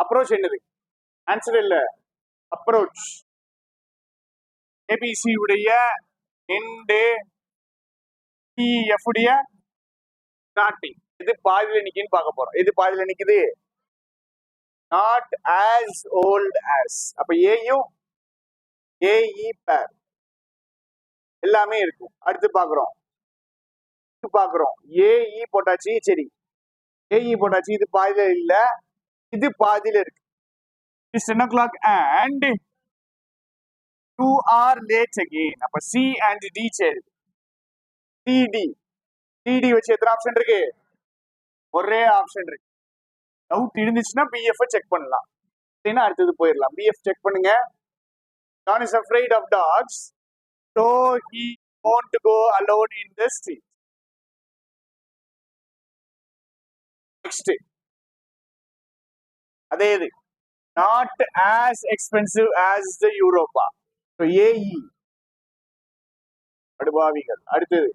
Approach என்னது? Answer இல்ல, approach. ABC உடைய எண்டு, டிஎஃப் உடைய ஸ்டார்டிங். இது பாதியில நிக்குன்னு பார்க்க போறோம். எது பாதியில நிக்குது? Not as old as. அப்ப ஏயும் ஏஇ பேர் எல்லாமே இருக்கும். அடுத்து பாக்குறோம் ஏஇ போட்டாச்சு. சரி, ஏஇ போட்டாச்சு. இது பாதியில இல்ல, இது பாதியில இருக்கு. It's 10 o'clock and 2 are late again. அப்ப சி அண்ட் டி சேருது. டிடி டிடி வச்சு எத்தனை ஆப்ஷன் இருக்கு? ஒரே ஆப்ஷன் இருக்கு. டவுட் இருந்துச்சுன்னா பிஎஃப் செக் பண்ணலாம். அடுத்தது போயிடலாம். பிஎஃப் செக் பண்ணுங்க. John is afraid of dogs, so he won't go alone in the street. Next, அதே இது not as expensive as the Europa. So AE அடுபாவிகள். அடுத்தது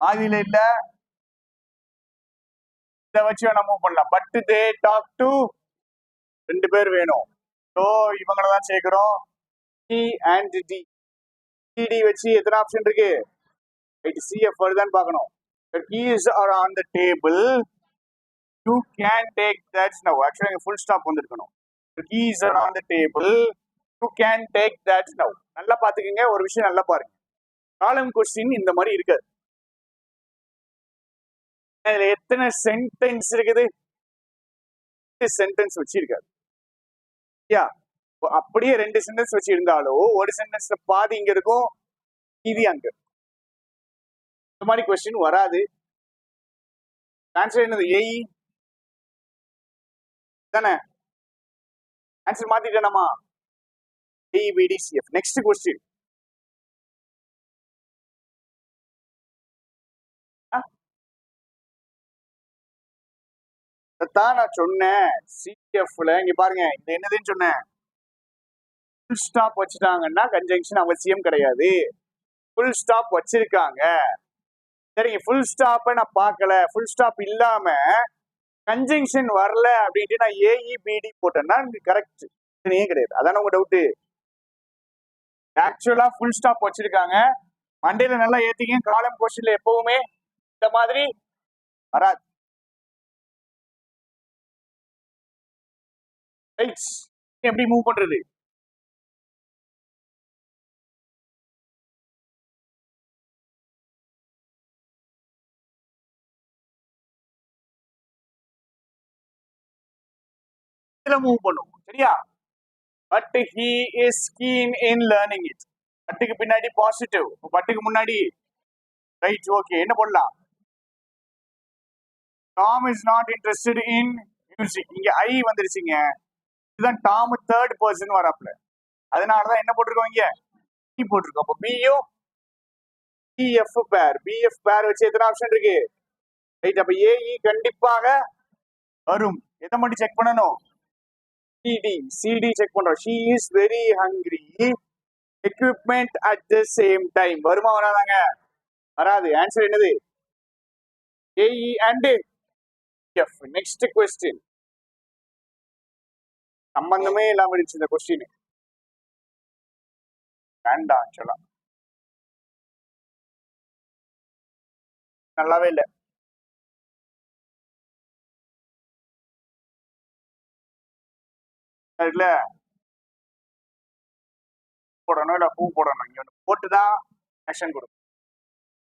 ஆதியில இல்ல, இதை வச்சு வேணா மூவ் பண்ணலாம். பட் தே டாக் டு, ரெண்டு பேர் வேணும். ஸோ இவங்களை தான் சேர்க்கிறோம். D and D. டிடி வச்சு எத்தனை ஆப்ஷன் இருக்கு? ரைட், சிஎஃப் வருதான்னு பார்க்கணும். The keys are on the table. You can take that now. Actually, full stop வந்திருக்கணும். The keys are on the table. You can take that now. நல்லா பாத்துக்கங்க. ஒரு விஷயம் நல்லா பாருங்க. காலம் கொஸ்டின் இந்த மாதிரி இருக்காது. இதுல எத்தனை சென்டென்ஸ் இருக்குது? சென்டென்ஸ் வச்சிருக்காது. அப்படியே ரெண்டு சென்டென்ஸ் வச்சு இருந்தாலும் ஒரு சென்டென்ஸ்ல பாதி இங்க இருக்கும், மீதி அங்க. இந்த மாதிரி கொஸ்டின் வராது. ஆன்சர் என்னது? ஏஇ தானே. ஆன்சர் மாத்திட்டேனாமா? ஏஇபிடிசிஎஃப். Next question. தான் நான் சொன்னேன். சிஎஃப்ல இங்க பாருங்க, இது என்னதுன்னு சொன்னேன். ஃபுல் ஸ்டாப் வச்சுட்டாங்கன்னா கன்ஜங்ஷன் அவசியம் கிடையாது. ஃபுல் ஸ்டாப் வச்சிருக்காங்க. சரிங்க, ஃபுல் ஸ்டாப்பை நான் பார்க்கல. ஃபுல் ஸ்டாப் இல்லாம கன்ஜங்ஷன் வரல அப்படின்ட்டு நான் ஏஇபிடி போட்டேன்னா கரெக்ட் கிடையாது. அதான உங்க டவுட்டு. ஆக்சுவலா ஃபுல் ஸ்டாப் வச்சிருக்காங்க. மண்டேல நல்லா ஏத்திங்க. காலம் கொஸ்டின்ல எப்பவுமே இந்த மாதிரி வராது. எப்படி மூவ் பண்றது? மூவ் பண்ணுவோம். சரியா? But he is keen in learning it. பட்டுக்கு பின்னாடி பாசிட்டிவ், பட்டுக்கு முன்னாடி ரைட். ஓகே, என்ன பண்ணலாம்? Tom is not interested in music. இங்க ஐ வந்துருச்சுங்க. இதுதான் டாம் தேர்ட் பர்சன் வரப்பல. அதனாலதான் என்ன போட்டிருக்கோம்? இங்க பி போட்டிருக்கோம். அப்போ பியும் பிஎஃப் பேர். பிஎஃப் பேர் வச்சு எத்தனை ஆப்ஷன் இருக்கு? ரைட். அப்ப ஏஇ கண்டிப்பாக வரும். எதை மட்டும் செக் பண்ணணும்? சிடி. சிடி செக் பண்றோம். she is very hungry. equipment at the same time. வருமா வராதாங்க? வராது. ஆன்சர் என்னது? A E and F. Next question. சம்பந்தமே இல்லாம இருந்துச்சு இந்த கொஸ்டின். வேண்டாம், ஆக்சுவலா நல்லாவே இல்லை. இல்ல போடணும், இல்ல பூ போடணும். இங்க ஒன்று போட்டுதான் கனெக்ஷன் கொடுக்கும்.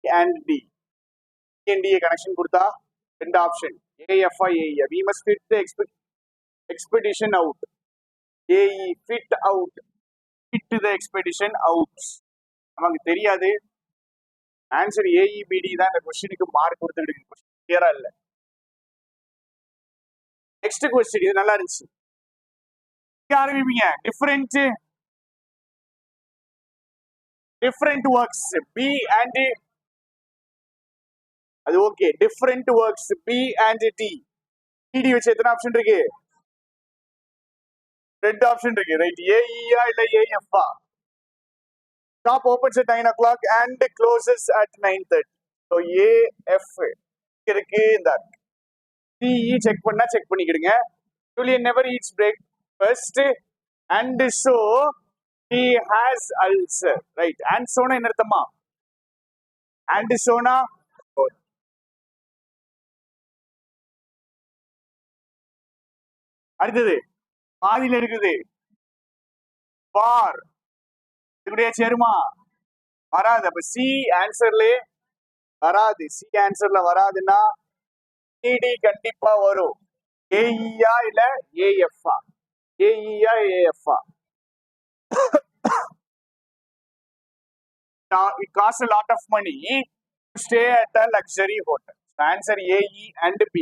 And D. டிஏ கனெக்ஷன் கொடுத்தா ரெண்டு option, A F I A E. We must fit the expedition out. A E fit out. Fit the expedition out. நமக்கு தெரியாது. ஆன்சர் ஏஇபிடி தான். இந்த கொஸ்டினுக்கு மார்க் கொடுத்துருக்கு. கொஸ்டின் கிளியரா இல்ல. Next question. இது நல்லா இருந்துச்சு. ஆரம்பிப்பீங்க. டிஃபரெண்ட் ஒர்க்ஸ் பி அண்ட் அது okay. Different works B and D. D D வச்சு எத்தனை ஆப்ஷன் இருக்கு? ரெண்டு ஆப்ஷன் இருக்கு. ரைட். ஏஇயா இல்ல ஏஎஃப்ஆ? Shop opens at 9 o'clock and closes at 9:30. So AF இருக்கு. இந்த CE செக் பண்ணா check பண்ணிக்கிடுங்க. Julian never eats breakfast and so he has ulcer. Right. And sona என்ன அர்த்தமா? And sona அடுத்தது பாதியில இருக்குது ஃபார் இதுடைய சேருமா வராது. அப்ப சி ஆன்சர்லயே வராது. சி ஆன்சர்ல வராதுன்னா டிடி கண்டிப்பா வரும். ஏஇயா இல்ல ஏஎஃப்ஆ? ஏஇயா ஏஎஃப்ஆ? It costs a lot of money to stay at a luxury hotel. So answer AE and B.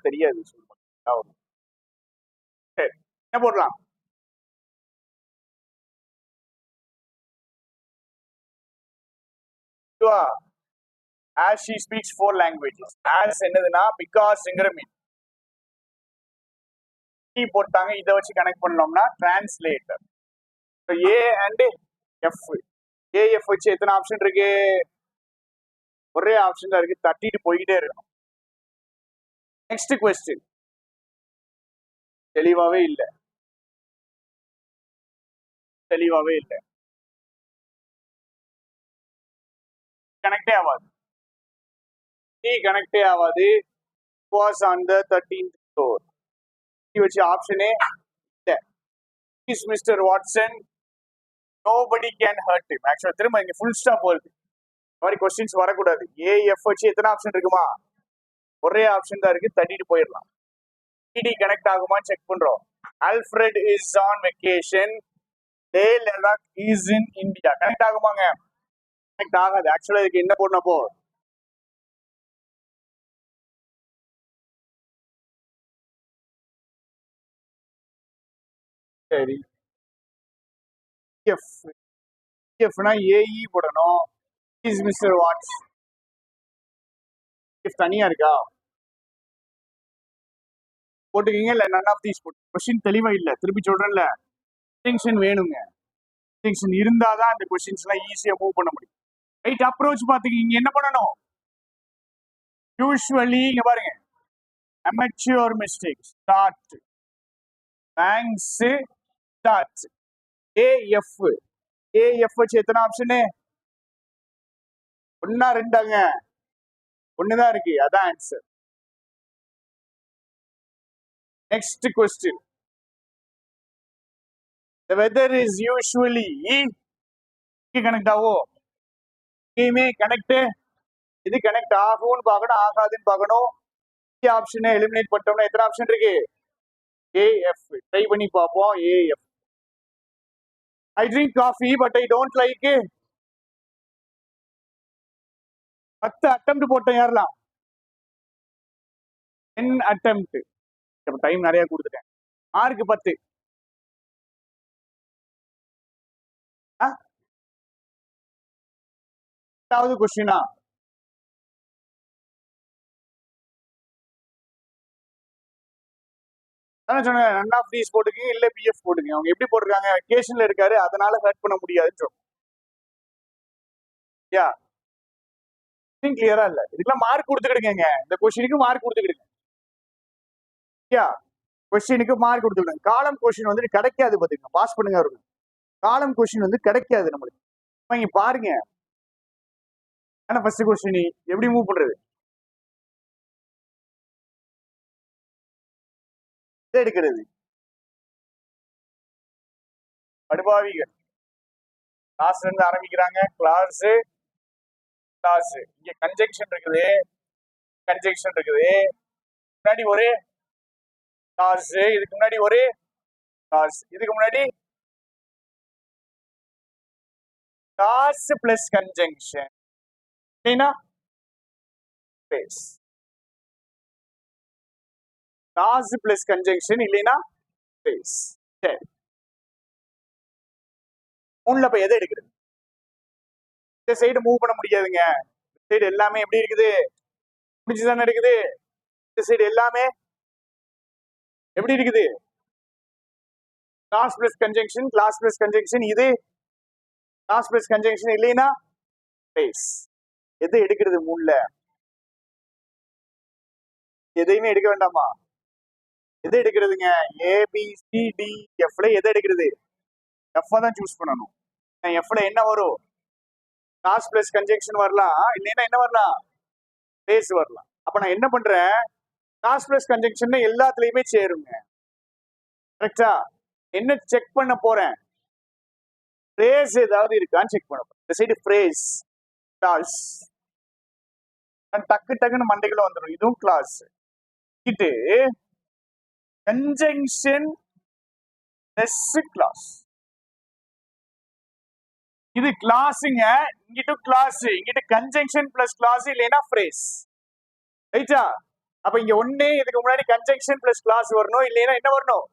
தெரியாது சரி என்ன போடலாம்? As she speaks 4 languages. As என்னதுன்னா பிகாஸ்ங்கிற மீன் போட்டாங்க. இதை வச்சு கனெக்ட் பண்ணோம்னா translator. A and F. AF வச்சு எத்தனை ஆப்ஷன் இருக்கு? ஒரே ஆப்ஷன் தான் இருக்கு. தட்டிட்டு போய்கிட்டே இருக்கணும். நெக்ஸ்ட் கொஸ்டின் தெளிவாவே இல்லை. தெளிவாவே இல்லை. கனெக்டே ஆகாது. கனெக்டே ஆகாது. Was on the 13th floor. வச்சு ஆப்ஷனே இல்லை. Is mister Watson nobody can hurt him. ஆக்சுவலா திரும்ப இங்க ஃபுல் ஸ்டாப் வருது. இந்த மாதிரி கொஸ்டின்ஸ் வரக்கூடாது. ஏஎஃப் வச்சு எத்தனை ஆப்ஷன் இருக்குமா? ஒரே ஆப்ஷன் தான் இருக்கு. தட்டிட்டு போயிடலாம். டிடி கனெக்ட் ஆகுமான்னு செக் பண்றோம். Alfred is on vacation. Leh Ladakh is in India. Connect ஆகுமாங்க? கனெக்ட் ஆகாது. ஆக்சுவலா இதுக்கு என்ன போடணப்போ சரி எஃப். எஃப்னா ஏஇ போடணும். Is mister Watts. எஃப் தனியா இருக்கா? போட்டுக்கீங்க இல்ல நன் ஆஃப் தீஸ் போட்டு. கொஸ்டின் தெளிவா இல்ல. திருப்பி சொல்றேன்ல, டிஸ்டிங்ஷன் வேணுங்க. டிஸ்டிங்ஷன் இருந்தாதான் இந்த கொஸ்டின்ஸ் எல்லாம் ஈஸியா மூவ் பண்ண முடியும். ரைட் அப்ரோச் பாத்துக்கீங்க. என்ன பண்ணணும்? யூஸ்வலி இங்க பாருங்க, amateur mistake start thanks start AF. AF வச்சு எத்தனை ஆப்ஷனு? ஒன்னா ரெண்டாங்க? ஒண்ணுதான் இருக்கு. அதான் answer. Next question. The weather is usually connect ஆகும். இனிமே கனெக்ட் இது கனெக்ட் ஆகும்னு பார்க்கணும், ஆகாதுன்னு பார்க்கணும். ஆப்ஷனை எலிமினேட் பண்ணிட்டோம்னா எத்தனை ஆப்ஷன் இருக்கு? ஏஎஃப். ட்ரை பண்ணி பார்ப்போம். AF. I drink coffee but I don't like it. 10 attempt போட்டேன். யாரெல்லாம் 10 அட்டெம்ப்ட். டைம் நிறைய கொடுத்துட்டேன். மார்க் 10. கொஸ்டினா சொன்னேன். நன் ஆஃப் தீஸ் போட்டுக்கீங்க இல்ல பிஎஃப் போட்டுக்கீங்க. அவங்க எப்படி போட்டிருக்காங்க? வெக்கேஷன்ல இருக்காரு, அதனால ஹர்ட் பண்ண முடியாதுன்னு சொல்லுங்க. கிளியரா இல்ல? இதுக்கெல்லாம் மார்க் கொடுத்துக்கிடுங்க. இந்த கொஸ்டினுக்கு மார்க் கொடுத்துக்கிடுங்க. கொஸ்டினுக்கு மார்க் கொடுத்துக்கிடுங்க. காலம் கொஸ்டின் வந்து கிடைக்காது. பாத்துக்கங்க, பாஸ் பண்ணுங்க. அவருக்கு காலம் கொஸ்டின் வந்து கிடைக்காது நம்மளுக்கு. இங்க பாருங்க, ஆனா ஃபர்ஸ்ட் கொஸ்டின் எப்படி மூவ் பண்றது? எடுக்கிறது படுபாவிகள். கிளாஸ்ல இருந்து ஆரம்பிக்கிறாங்க. Class class. இங்க கன்ஜெக்ஷன் இருக்குது, கன்ஜெக்ஷன் இருக்குது. முன்னாடி ஒரு கிளாஸ், இதுக்கு முன்னாடி ஒரு கிளாஸ், இதுக்கு முன்னாடி class plus conjunction. Space. Class plus conjunction இல்லைன்னா ஸ்பேஸ். சரி, மூணுல போய் எதை எடுக்கிறது? இந்த சைடு மூவ் பண்ண முடியாதுங்க. இந்த சைடு எல்லாமே எப்படி இருக்குது? முடிச்சுதானே இருக்குது. இந்த சைடு எல்லாமே எப்படி இருக்குது? கிளாஸ் பிளஸ் கன்ஜங்ஷன் இது கிளாஸ் பிளஸ் கன்ஜங்ஷன் இல்லைன்னா பேஸ். எது எடுக்கிறது மூணுல? எதையுமே எடுக்க வேண்டாமா? எது எடுக்கிறதுங்க? ABCDFல எதை எடுக்கிறது? F தான் சூஸ் பண்ணணும். Fல என்ன வரும்? கிளாஸ் பிளஸ் கன்ஜங்ஷன் வரலாம், இல்லைன்னா என்ன வரலாம்? பேஸ் வரலாம். அப்ப நான் என்ன பண்றேன்? கிளாஸ் பிளஸ் கன்ஜங்ஷன் எல்லாத்துலயுமே சேருங்க. கரெக்டா? என்ன செக் பண்ண போறேன்? ஃப்ரேஸ் ஏதாவது இருக்கான்னு செக் பண்ண போறேன். இந்த சைடு ஃப்ரேஸ் கிளாஸ் டக்குன்னு மண்டைக்குள்ள வந்துடும். இதுவும் கிளாஸ். இது கன்ஜங்ஷன் பிளஸ் கிளாஸ். இது கிளாஸுங்க, இங்கிட்டு கிளாஸ், இங்கிட்டு கன்ஜங்ஷன் பிளஸ் கிளாஸ் இல்லைன்னா ஃப்ரேஸ். ரைட்டா? அப்ப இங்க ஒண்ணே இதுக்கு முன்னாடி கன்ஜங்ஷன் பிளஸ் கிளாஸ் வரணும், இல்லைன்னா என்ன வரணும்?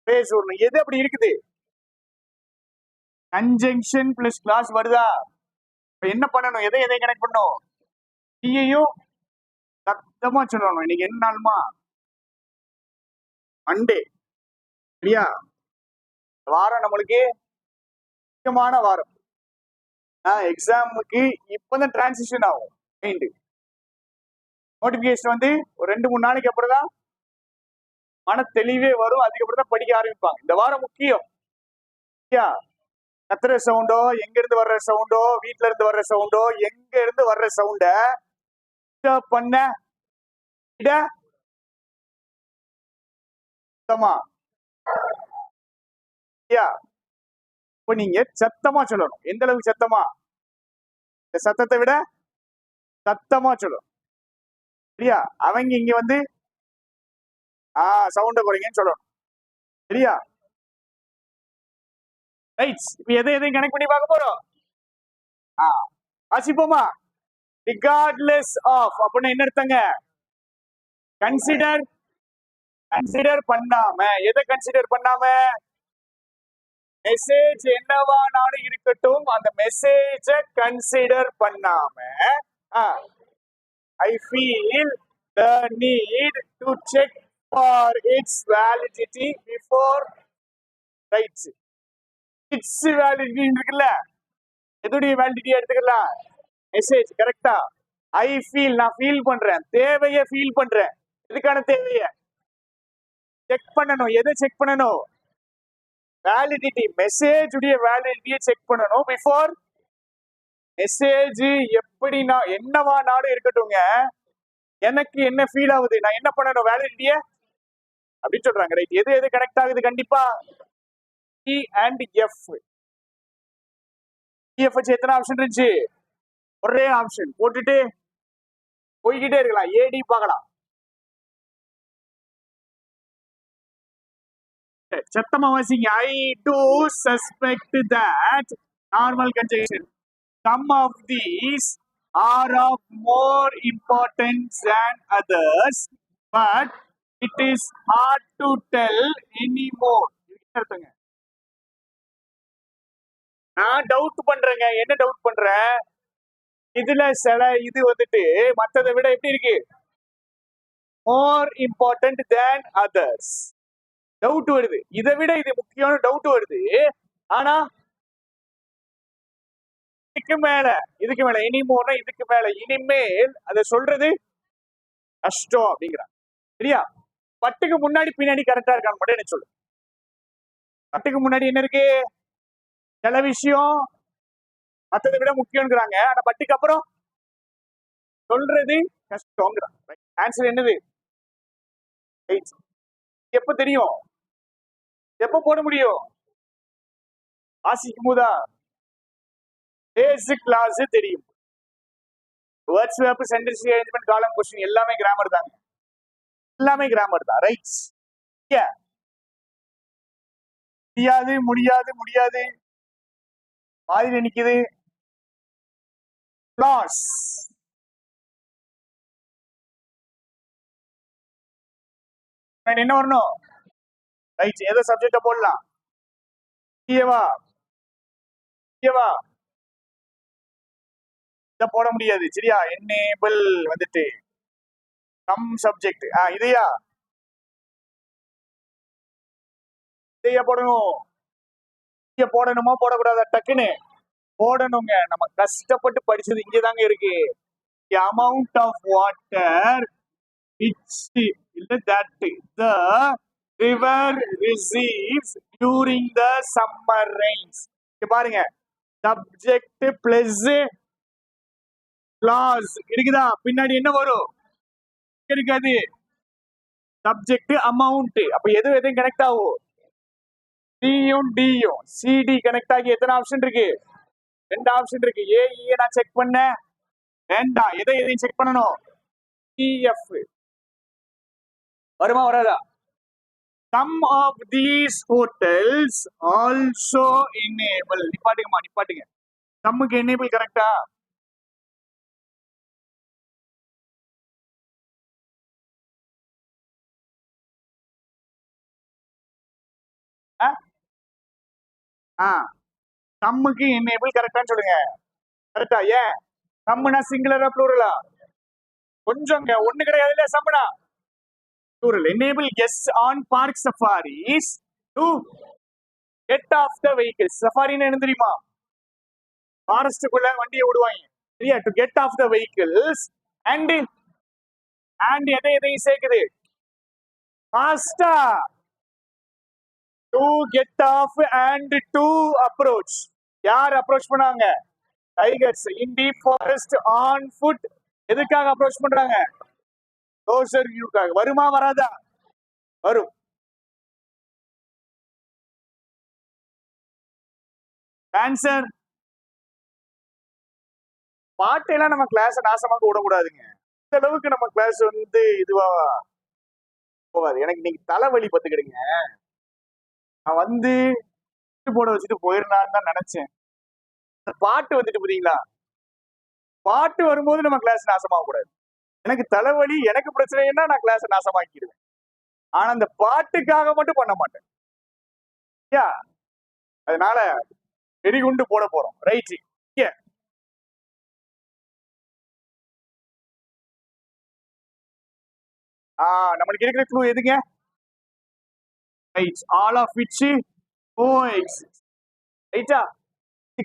ஃப்ரேஸ் வரணும். எது அப்படி இருக்குது? கன்ஜங்ஷன் பிளஸ் கிளாஸ் வருதா? இப்ப என்ன பண்ணணும்? எதை கனெக்ட் பண்ணணும்? நீயும் சத்தமா சொல்லணும். இன்னைக்கு என்ன நாளுமா? மண்டே. சரியா? வாரம் நம்மளுக்கு முக்கியமான வாரம். எக்ஸாமுக்கு இப்பதான் டிரான்சிஷன் ஆகும். நோட்டிபிகேஷன் வந்து ஒரு 2-3 நாளைக்கு அப்புறம் தான் மன தெளிவே வரும். அதுக்கப்புறம் தான் படிக்க ஆரம்பிப்பாங்க. இந்த வாரம் முக்கியம். கத்துற சவுண்டோ, எங்க இருந்து வர்ற சவுண்டோ, வீட்டுல இருந்து வர்ற சவுண்டோ, எங்க இருந்து வர்ற சவுண்ட பண்ண இப்ப நீங்க சத்தமா சொல்லணும். எந்த அளவுக்கு சத்தமா? இந்த சத்தத்தை விட சத்தமா சொல்லணும். சரியா? அவங்க இங்க வந்து சவுண்ட குறைங்கன்னு சொல்லணும். சரியா? ரைட். இப்ப எதையும் கனெக்ட் பண்ணி பார்க்க போறோம். வாசிப்போமா? regardless of அப்படின்னா என்ன அர்த்தங்க? கன்சிடர் பண்ணாம. எதை கன்சிடர் பண்ணாம? மெசேஜ் என்னவானாலும் இருக்கட்டும், அந்த மெசேஜ கன்சிடர் பண்ணாம I feel the need to check for its validity before right. It's validity இருக்குல்ல, எதுடைய வேலிடிட்டி எடுத்துக்கலாம்? மெசேஜ். கரெக்டா? ஐ ஃபீல், நான் ஃபீல் பண்றேன், தேவையை ஃபீல் பண்றேன். எதுக்கான தேவையை செக் பண்ணணும். எதை செக் பண்ணணும்? வேலிடிட்டி, மெசேஜ் உடைய வேலிடிட்டியை செக் பண்ணணும் பிஃபோர். மெசேஜ் எப்படினா என்னவானாலும் இருக்கட்டும்ங்க, எனக்கு என்ன ஃபீல் ஆகுது, நான் என்ன பண்ணணும்? வேலிடிட்டிய அப்படின்னு சொல்றாங்க. ரைட். எது கனெக்ட் ஆகுது? கண்டிப்பா E and F. EF வச்சு எத்தனை ஆப்ஷன் இருந்துச்சு? ஒரே ஆப்ஷன் போட்டுட்டு போய்கிட்டே இருக்கலாம். ஏடி பார்க்கலாம். சத்தமா வாசிங்க. I do suspect that normal conjugation, some of these are of more importance than others, but it is hard to tell anymore. நான் டவுட் பண்றேங்க. என்ன டவுட் பண்றேன்? இதுல சில இது வந்துட்டு மற்றதை விட எப்படி இருக்கு? மோர் இம்பார்ட்டன்ட் தேன் அதர்ஸ். டவுட் வருது. இதை விட இது முக்கியமான டவுட் வருது. ஆனா இதுக்கு மேல இனிமோனா இதுக்கு மேல இனிமேல் அதை சொல்றது கஷ்டம் அப்படிங்கிறான். சரியா? பட்டுக்கு முன்னாடி பின்னாடி கரெக்டா இருக்கான்னு மட்டும் எனக்கு சொல்லு. பட்டுக்கு முன்னாடி என்ன இருக்கு? சில விஷயம் மற்றதை விட முக்கியம்ங்கிறாங்க. ஆனா பட்டுக்கு அப்புறம் சொல்றது கஷ்டம்ங்கிறாங்க. ஆன்சர் என்னது? எப்ப தெரியும்? எப்ப போட முடியும்? வாசிக்கும் போதா? பேசிக் கிளாஸ் தெரியும். வேர்ட்ஸ் வேர்ப், சென்டென்ஸ் அரேஞ்ச்மெண்ட், காலம், கொஸ்டின் எல்லாமே கிராமர் தாங்க. எல்லாமே கிராமர் தான். ரைட். முடியாது மாதிரி நிக்குது. கிளாஸ் என்ன வரணும்? ரைட். எதை சப்ஜெக்ட போடலாம்? இத போட முடியாது. சரியா? என்னேபிள் வந்துட்டு சம் சப்ஜெக்ட். இதையா இதைய போடணும். இங்க போடணுமா போடக்கூடாதா? டக்குன்னு போடணுங்க. நம்ம கஷ்டப்பட்டு படிச்சது இங்கதாங்க இருக்கு. The amount of water which that the river receives during the summer rains. இங்க பாருங்க, சப்ஜெக்ட் பிளஸ் கிளாஸ் இருக்குதா? பின்னாடி என்ன வரும்? இருக்காது. Subject amount. அப்ப எதுவும் கனெக்ட் ஆகும்? சியும் டியும். சிடி கனெக்ட் ஆகி எத்தனை ஆப்ஷன் இருக்கு? 2 ஆப்ஷன் இருக்கு. ஏஇ நான் செக் பண்ணேன் வேண்டாம். எதையும் செக் பண்ணணும்? டிஎஃப் வருமா வராதா? Some of these hotels also enable. நிப்பாட்டுங்க. சம்முக்கு enable கரெக்டா? சம்முக்கு enable கரெக்டான்னு சொல்லுங்க. கரெக்டா? ஏன் சம்முனா சிங்குலரா ப்ளூரலா? கொஞ்சம் ஒண்ணு கிடையாது இல்ல. சம்முனா plural. Enable guests on park safaris to get off the vehicles. சஃபாரின்னு என்ன தெரியுமா? ஃபாரஸ்டுக்குள்ள வண்டியை விடுவாங்க சரியா? To get off the vehicles and எதையும் சேர்க்குது? ஃபாஸ்டா to get off and to approach. யார் அப்ரோச் பண்ணாங்க? Tigers in deep forest on foot. எதுக்காக அப்ரோச் பண்றாங்க? க்ளோசர் வியூக்காக. வருமா வராதா? வரும். ஆன்சர். பாட்டெல்லாம் நம்ம கிளாஸ் நாசமாக விடக்கூடாதுங்க. இந்த அளவுக்கு நம்ம கிளாஸ் இதுவா போகாது. எனக்கு இன்னைக்கு தலைவலி பத்துக்கிடுங்க. நான் போட வச்சுட்டு போயிருந்தான்னு தான் நினைச்சேன். பாட்டு வந்துட்டு புரியுங்களா? பாட்டு வரும்போது நம்ம கிளாஸ் நாசமாக கூடாது. எனக்கு தலைவலி, எனக்கு பிரச்சனைன்னா நான் கிளாஸ் நாசமாக்கிடுவேன். ஆனா அந்த பாட்டுக்காக மட்டும் பண்ண மாட்டேன். அதனால வெடிகுண்டு போட போறோம். ரைட். நம்மளுக்கு இருக்கிற க்ளூ எதுங்க? Right. All of which coexist. ரைட்டா?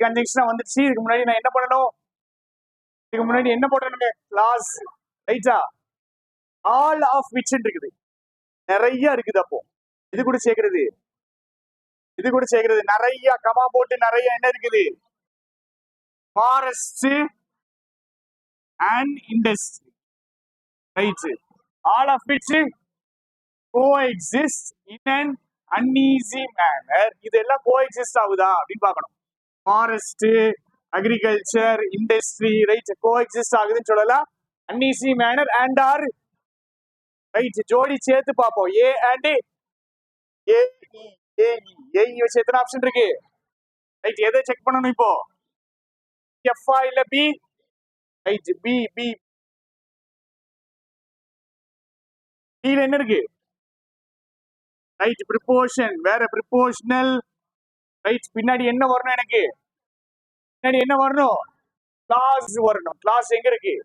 கன்ஜங்ஷனா வந்துச்சு. இதுக்கு முன்னாடி நான் என்ன பண்ணணும்? இதுக்கு முன்னாடி என்ன போடணுங்க? கிளாஸ். ரைட்டா? ஆல் ஆஃப் விச் இருக்குது. நிறைய இருக்குது. அப்போ இது கூட சேர்க்கிறது நிறைய கமா போட்டு நிறைய என்ன இருக்குது? Forest and industry. Right. All of which coexist in an uneasy manner. இதெல்லாம் கோஎக்ஸிஸ்ட் ஆகுதா அப்படின்னு பார்க்கணும். Forest, agriculture, industry. Right. Coexist ஆகுதுன்னு சொல்லலாம். Uneasy manner and R. Right. ஜோடி சேர்த்து பார்ப்போம். ஏ அண்ட் ஏஇ வச்சு எத்தனை ஆப்ஷன் இருக்கு? ரைட். எதை செக் பண்ணணும் இப்போ? எஃப்ஆ இல்ல பி? ரைட். பி. பில என்ன இருக்கு? ரைட். ப்ரிப்போர்ஷன். வேற ப்ரிப்போர்ஷனல். ரைட். பின்னாடி என்ன வரணும்? எனக்கு பின்னாடி என்ன வரணும்? கிளாஸ் வரணும். கிளாஸ் எங்க இருக்கு?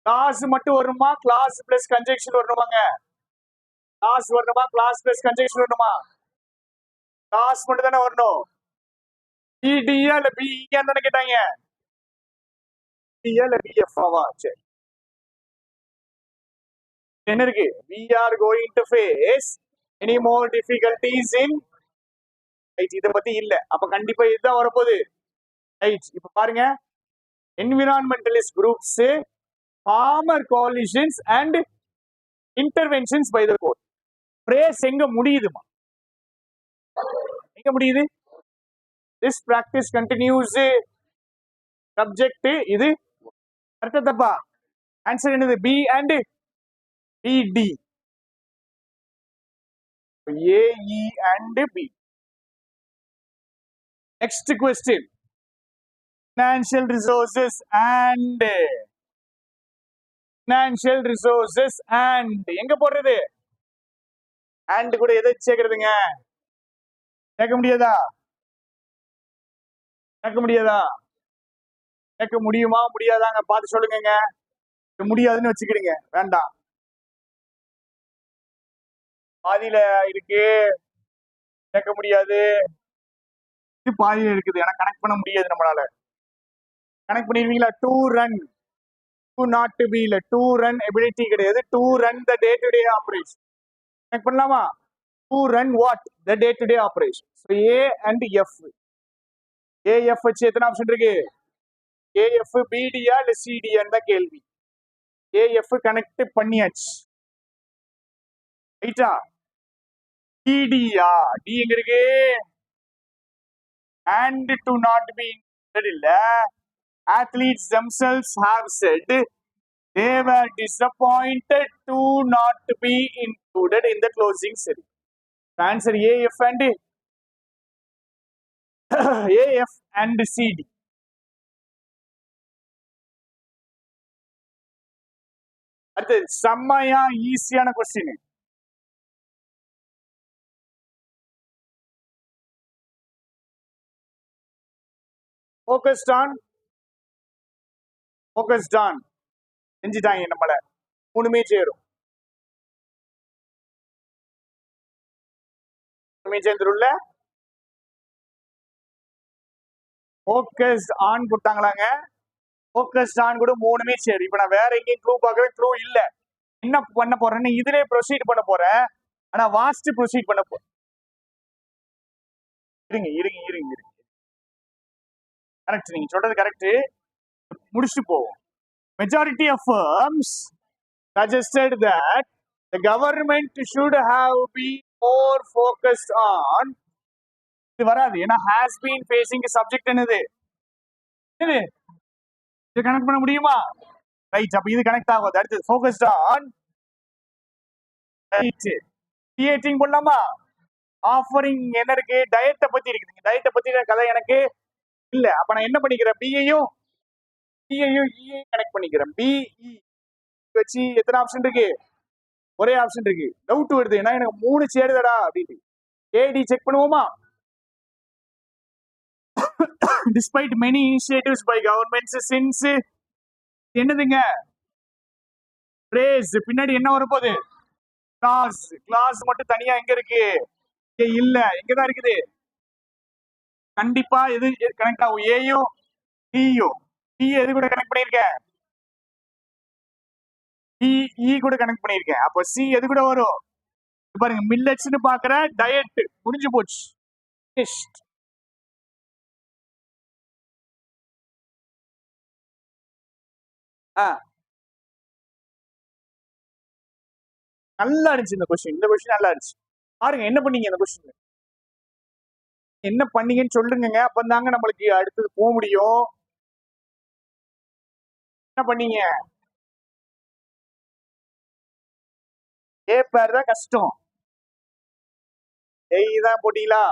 கிளாஸ் மட்டும் வரணுமா? கிளாஸ் பிளஸ் கன்ஜெக்ஷன் வரணுமாங்க? கிளாஸ் வரணுமா? கிளாஸ் பிளஸ் கன்ஜெக்ஷன் வரணுமா? கிளாஸ் மட்டும் தானே வரணும். பிடியா இல்ல பிஇன்னு தானே கேட்டாங்க. பிடியா இல்ல பிஎஃப்ஆவா? சரி. என்ன இருக்கு? we are going to face any more difficulties in. Right. இத பத்தி இல்ல. அப்ப கண்டிப்பா இதுதான் வரப்போகுது. ரைட். இப்ப பாருங்க, environmentalist groups, farmer coalitions and interventions by the court. Phrase எங்க முடியுதுமா? எங்க முடியுது? this practice continues. சப்ஜெக்ட் இது கரெக்டா தப்பா? ஆன்சர் என்னது? B and B D. A E and B. Next question. financial resources and எங்க போடுறது? and கூட எதை சேர்க்கிறதுங்க? கேட்க முடியாதா? கேட்க முடியுமா முடியாதாங்க? பார்த்து சொல்லுங்க. முடியாதுன்னு வச்சுக்கிடுங்க. வேண்டாம். பாதியில இருக்கு. கேட்க முடியாது. இது பாதியில இருக்குது, ஏன்னா கனெக்ட் பண்ண முடியாது நம்மளால. கனெக்ட் பண்ணிருவீங்களா? To run, to not to be இல்ல, டு ரன் எபிலிட்டி கிடையாது, to run the day to day operation. Connect பண்ணலாமா? To run what? The day to day operation. So A and F. AF வச்சு எத்தனை option இருக்கு? AF பிடியா இல்ல சிடியான்னு தான் கேள்வி. AF connect பண்ணியாச்சு, ரைட்டா? டிடியா? டி எங்க இருக்கு? and to not be included இல்ல. Athletes themselves have said they were disappointed to not be included in the closing ceremony. The answer AF and AF and CD. அடுத்து செம்மையா ஈஸியான கொஸ்டின். focused on செஞ்சுட்டாங்க நம்மள. மூணுமே சேரும், மூணுமே சேர்ந்துருள்ள. focused on போட்டாங்களாங்க. focused on கூட மூணுமே சேரும். இப்ப நான் வேற எங்கேயும் க்ளூ பார்க்கவே க்ளூ இல்ல. என்ன பண்ண போறேன்னு இதுலயே ப்ரொசீட் பண்ண போறேன். ஆனா வாஸ்ட் ப்ரொசீட் பண்ண போறேன். இருங்க இருங்க இருங்க இருங்க. கரெக்ட், நீங்க சொல்றது கரெக்ட். முடிச்சுட்டு போவோம். Majority of firms suggested that the government should have been more focused on. இது வராது, ஏன்னா has been facing a subject என்னது? இது கனெக்ட் பண்ண முடியுமா? ரைட், அப்ப இது கனெக்ட் ஆகாது. அடுத்து focused on, ரைட். கிரியேட்டிங் பண்ணலாமா? ஆஃபரிங் என்ன இருக்கு? டயட்டை பத்தி இருக்குது. டயட்டை பத்தி கதை எனக்கு இல்ல. அப்ப நான் என்ன பண்ணிக்கிறேன்? பிஐயும் கனெக்ட் பண்ணிக்கிறேன். பிஇ வச்சு எத்தனை ஆப்ஷன் இருக்கு? ஒரே ஆப்ஷன் இருக்கு. டவுட் வருது, ஏன்னா எனக்கு மூணு சேருதடா அப்படின்னு. ஏடி செக் பண்ணுவோமா? Despite many initiatives by governments since என்னதுங்க? பிரேஸ் பின்னாடி என்ன வரப்போகுது? கிளாஸ். கிளாஸ் மட்டும் தனியா எங்க இருக்கு? இல்ல, எங்கதான் இருக்குது? கண்டிப்பா எது கனெக்ட் ஆகும்? ஏயும் டியும். டி எது கூட கனெக்ட் பண்ணிருக்கேன்? டிஇ கூட கனெக்ட் பண்ணிருக்கேன். அப்போ சி எது கூட வரும்? பாருங்க, மில்லட்ஸ்னு பாக்குற, டயட் முடிஞ்சு போச்சு. நல்லா இருந்துச்சு இந்த கொஸ்டின். இந்த கொஸ்டின் நல்லா இருந்துச்சு. பாருங்க என்ன பண்ணீங்க இந்த கொஸ்டின், என்ன பண்ணீங்கன்னு சொல்லுங்க. அப்பந்தாங்க நம்மளுக்கு அடுத்தது போக முடியும். என்ன பண்ணீங்க? ஏ பேர் தான் கஷ்டம். ஏய் தான் போட்டீங்களா?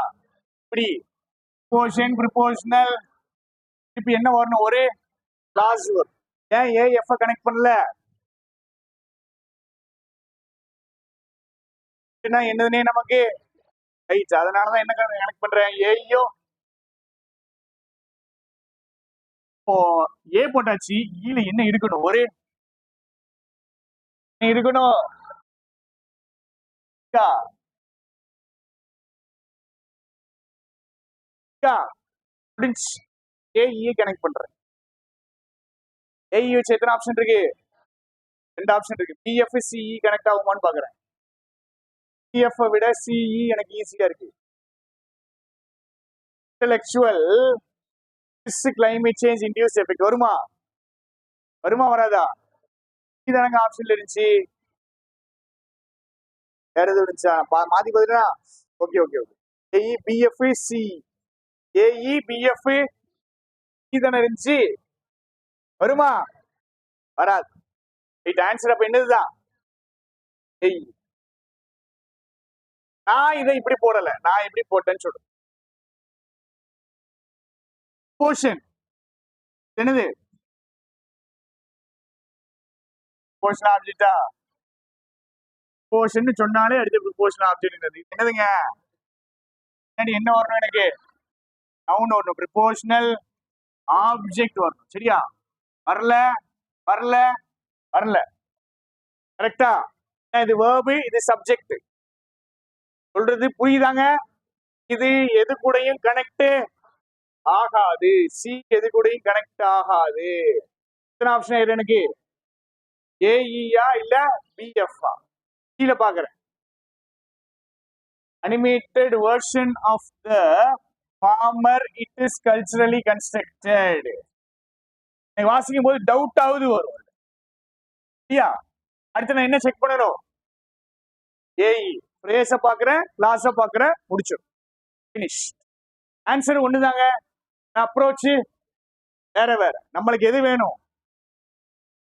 இப்படி ப்ரிப்போஷன் ப்ரிப்போஷனல் இப்ப என்ன வரணும்? ஒரே கிளாஸ் வரும். ஏன் ஏஎஃப் கனெக்ட் பண்ணல? என்னதுன்னே நமக்கு ரைட். அதனாலதான் என்ன கனெக்ட் பண்றேன்? ஏயும் இப்போ ஏ போட்டாச்சு. ஈல என்ன இருக்கணும்? ஒரே இருக்கணும். ஏஇ கனெக்ட் பண்றேன். ஏஇ வச்சு எத்தனை ஆப்ஷன் இருக்கு? ரெண்டு ஆப்ஷன் இருக்கு. பிஎஃப் சிஇ கனெக்ட் ஆகுமான்னு பாக்குறேன். பிஎஃப் விட சிஇ எனக்கு ஈஸியா இருக்கு. Intellectual climate change induce effect வருமா? வருமா வராதா? இதானங்க ஆப்ஷன்ல இருந்துச்சு. வேற எதுவும் இருந்துச்சா? மாத்தி பாத்தீங்கன்னா okay okay okay. A E B F C, A E B F தானே இருந்துச்சு. வருமா? வராது. ரைட். ஆன்சர் அப்ப என்னதுதான்? ஏஇ. நான் இதை இப்படி போடல, நான் எப்படி போட்டேன்னு சொல்றேன். போர்ஷன் என்னது? போர்ஷன் ஆப்ஜெக்டா? போர்ஷன் சொன்னாலே அடுத்து ப்ரிப்போஷனல் ஆப்ஜெக்ட் என்னதுங்க? என்ன வரணும்? எனக்கு நவுன் வரணும், ப்ரிப்போஷனல் ஆப்ஜெக்ட் வரணும். சரியா? வரல வரல வரல. கரெக்டா? இது வேர்பு, இது சப்ஜெக்ட். சொல்றது புரியுதாங்க? இது எது கூடயும் கனெக்ட் ஆகாது. சி எது கூடயும் கனெக்ட் ஆகாது. எத்தனை ஆப்ஷன் இருக்கு எனக்கு? ஏஇயா இல்ல பிஎஃப்ஆ? கீழே பாக்குறேன். Animated version of the former it is culturally constructed. எனக்கு வாசிக்கும் போது டவுட்டாவது வரும் இல்லையா? அடுத்து நான் என்ன செக் பண்ணணும்? ஏஇ பிரேஸ பாக்குறேன், கிளாஸ பாக்குறேன், முடிச்சிடும். பினிஷ். ஆன்சர் ஒண்ணுதாங்க. அப்ரோச் வேற வேற. நம்மளுக்கு எது வேணும்?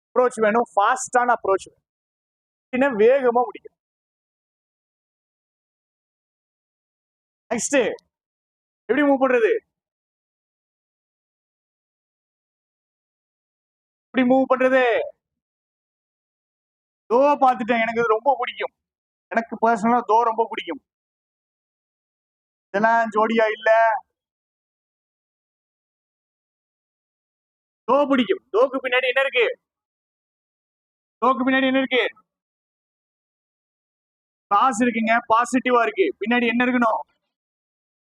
அப்ரோச் வேணும், ஃபாஸ்டான அப்ரோச் வேணும், வேகமா முடிக்கும். நெக்ஸ்ட் எப்படி மூவ் பண்றது? எப்படி மூவ் பண்றது? தோ பார்த்துட்டேன். எனக்கு இது ரொம்ப பிடிக்கும். எனக்கு பர்சனலா தோ ரொம்ப பிடிக்கும். இதெல்லாம் ஜோடியா இல்ல. தோ பிடிக்கும். தோக்கு பின்னாடி என்ன இருக்கு? தோக்கு பின்னாடி என்ன இருக்கு? பாஸ் இருக்குங்க, பாசிட்டிவா இருக்கு. பின்னாடி என்ன இருக்கணும்?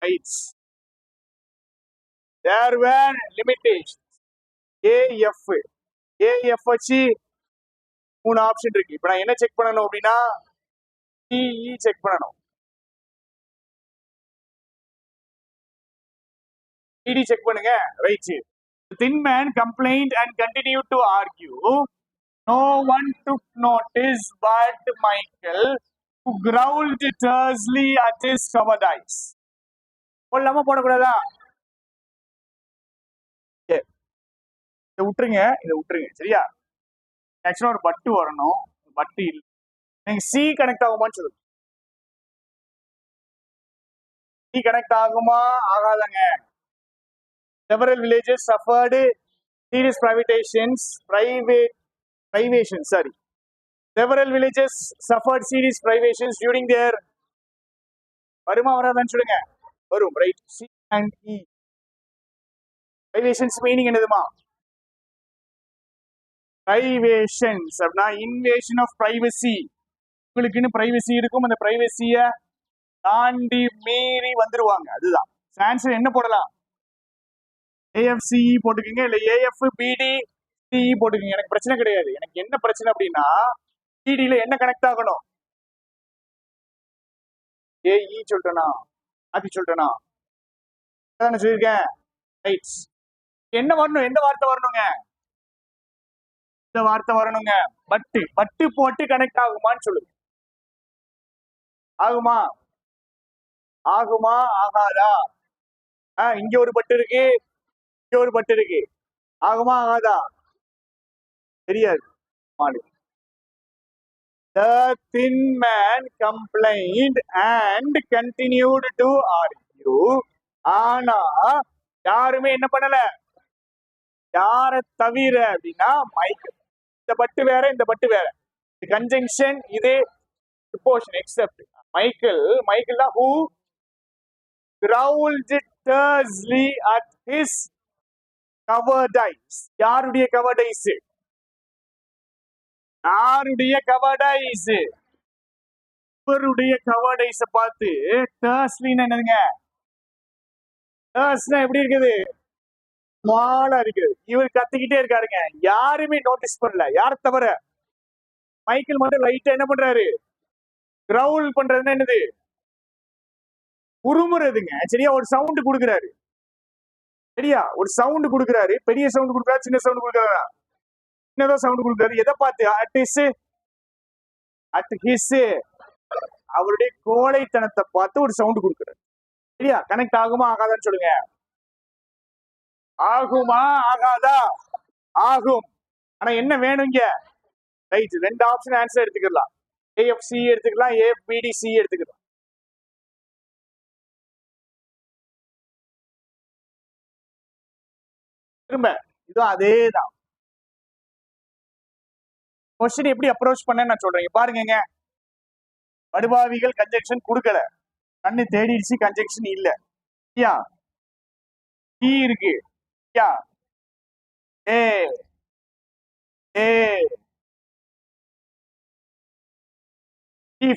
ரைட்ஸ். தேர் வேர் லிமிட்டேஷன். ஏஎஃப் ஏஎஃப் வச்சு 3 ஆப்ஷன் இருக்கு. இப்போ நான் என்ன செக் பண்ணணும் அப்படின்னா டிஇ செக் பண்ணணும். டிடி செக் பண்ணுங்க. Right. The thin man complained and continued to argue. No one took notice but Michael, who growled tersely at his cowardice. போடலாமா போடக்கூடாதா? இதை விட்டுருங்க, இதை விட்டுருங்க. சரியா? ஆக்சுவலா ஒரு பட்டு வரணும். பட்டு இல்லை. நீங்க சி கனெக்ட் ஆகுமான்னு சொல்லுங்க. சி கனெக்ட் ஆகுமா ஆகாதாங்க? Several villages suffered serious privations. Several villages suffered serious privations during their. வருமா வராதான்னு சொல்லுங்க. வரும். Right. C and E. privations meaning என்னதுமா? privations அப்படின்னா இன்வேஷன் ஆஃப் பிரைவசி. உங்களுக்குன்னு பிரைவசி இருக்கும். அந்த பிரைவசிய தாண்டி மீறி வந்துருவாங்க. அதுதான் ஆன்சர். என்ன போடலாம்? ஏஎஃப்சிஇ போட்டுக்கீங்க, இல்ல ஏஎஃப் பிடி சிஇ போட்டுக்கீங்க. எனக்கு பிரச்சனை கிடையாது. எனக்கு என்ன பிரச்சனை அப்படின்னா பிடியில என்ன கனெக்ட் ஆகணும்? ஏஇ சொல்லிட்டேனா? அது சொல்லிட்டேனா? அதான் சொல்லியிருக்கேன். ரைட். என்ன வரணும்? எந்த வார்த்தை வரணுங்க? இந்த வார்த்தை வரணுங்க. பட்டு. பட்டு போட்டு கனெக்ட் ஆகுமான்னு சொல்லுங்க. ஆகுமா? ஆகுமா ஆகாதா? இங்க ஒரு பட்டு இருக்கு, இங்க ஒரு பட்டு இருக்கு. ஆகுமா ஆகாதா? தெரியாது. The thin man complained and continued to argue. ஆனா யாருமே என்ன பண்ணல? யார தவிர அப்படின்னா மைக்கேல். இந்த பட்டு வேற, இந்த பட்டு வேற. கன்ஜங்ஷன் இது ப்ரிபோஷன் எக்ஸெப்ட் மைக்கேல் தான் who growled tersely at his cowardice. யாருடைய cowardice? யாருடைய cowardice? இவருடைய cowardice பார்த்து tersely என்னதுங்க? tersனா எப்படி இருக்குது? ஸ்மாலா இருக்குது. இவர் கத்திக்கிட்டே இருக்காருங்க. யாருமே நோட்டீஸ் பண்ணல. யார் தவிர மைக்கேல் மட்டும் லைட்டா என்ன பண்றாரு? கிரவுல் பண்றதுன்னா என்னது? உருமுறதுங்க. சரியா? ஒரு சவுண்ட் கொடுக்குறாரு. சரியா? ஒரு சவுண்ட் கொடுக்குறாரு. பெரிய சவுண்ட் கொடுக்குறாரு, சின்ன சவுண்ட் கொடுக்குறாரா? சின்னதா சவுண்ட் கொடுக்குறாரு. எதை பார்த்து? அட் ஹிஸ் அவருடைய கோழைத்தனத்தை பார்த்து ஒரு சவுண்ட் கொடுக்குறாரு. சரியா? கனெக்ட் ஆகுமா ஆகாதான்னு சொல்லுங்க. ஆகுமா ஆகாதா? ஆகும். ஆனா என்ன வேணுங்க? ரைட். 2 ஆப்ஷன் ஆன்சர் எடுத்துக்கலாம். ஏஎஃப்சி எடுத்துக்கலாம், ஏபிடிசி எடுத்துக்கலாம். திரும்ப இதுவும் அதேதான். கொஸ்டின் எப்படி அப்ரோச் பண்ண நான் சொல்றேன். பாருங்க, படுபாவிகள் கன்ஜெக்ஷன் கொடுக்கல. கண்ணு தேடிடுச்சு, கன்ஜெக்ஷன் இல்ல. இருக்கு. ஏ he